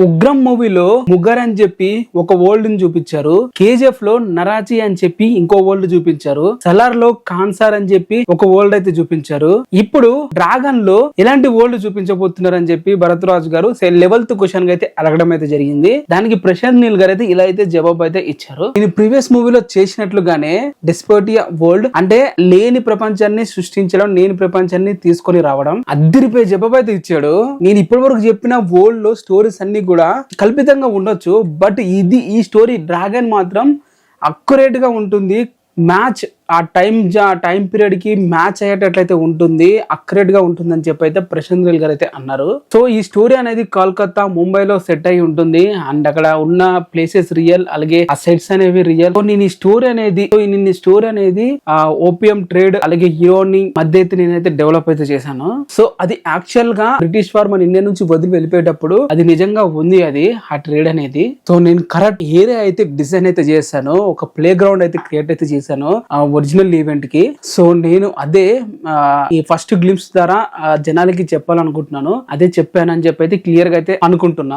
ఉగ్రం మూవీలో ముగ్గురు అని చెప్పి ఒక వరల్డ్ ని చూపించారు. కేజీఎఫ్ లో నరాచి అని చెప్పి ఇంకో వరల్డ్ చూపించారు. సలార్ లో కాన్సార్ అని చెప్పి ఒక వరల్డ్ అయితే చూపించారు. ఇప్పుడు డ్రాగన్ లో ఎలాంటి వరల్డ్ చూపించబోతున్నారు అని చెప్పి భరద్వాజ్ గారు లెవెల్త్ క్వశ్చన్ అయితే అడగడం అయితే జరిగింది. దానికి ప్రశాంత్ నీల్ గారు అయితే ఇలా అయితే జవాబు అయితే ఇచ్చారు. నేను ప్రీవియస్ మూవీలో చేసినట్లుగానే డిస్పోటియా వరల్డ్ అంటే లేని ప్రపంచాన్ని సృష్టించడం, లేని ప్రపంచాన్ని తీసుకొని రావడం, అద్దరిపోయే జవాబు అయితే ఇచ్చాడు. నేను ఇప్పటి వరకు చెప్పిన వరల్డ్ లో స్టోరీస్ అన్ని కూడా కల్పితంగా ఉండొచ్చు, బట్ ఈ స్టోరీ డ్రాగన్ మాత్రం అక్యురేట్ గా ఉంటుంది. మ్యాచ్ ఆ టైం పీరియడ్ కి మ్యాచ్ అయ్యేటట్లయితే ఉంటుంది, అక్యురేట్ గా ఉంటుంది అని చెప్పి అయితే ప్రశాంత్ నీల్ గారు అయితే అన్నారు. సో ఈ స్టోరీ అనేది కోల్కతా, ముంబైలో సెట్ అయి ఉంటుంది అండ్ అక్కడ ఉన్న ప్లేసెస్ రియల్, అలాగే ఆ సెట్స్ అనేవి రియల్. సో నేను ఈ స్టోరీ అనేది ఓపియం ట్రేడ్ అలాగే హీరోని మధ్య అయితే నేనైతే డెవలప్ అయితే చేశాను. సో అది యాక్చువల్ గా బ్రిటిష్ వార్ మన ఇండియా నుంచి వదిలి వెళ్ళిపోయేటప్పుడు అది నిజంగా ఉంది, అది ఆ ట్రేడ్ అనేది. సో నేను కరెక్ట్ ఏరియా అయితే డిజైన్ అయితే చేశాను, ఒక ప్లే గ్రౌండ్ అయితే క్రియేట్ అయితే చేశాను ఒరిజినల్ ఈవెంట్ కి. సో నేను అదే ఈ ఫస్ట్ గ్లింప్స్ ద్వారా జనాలకి చెప్పాలనుకుంటున్నాను, అదే చెప్పానని చెప్పి అయితే క్లియర్ గా అయితే అనుకుంటున్నా.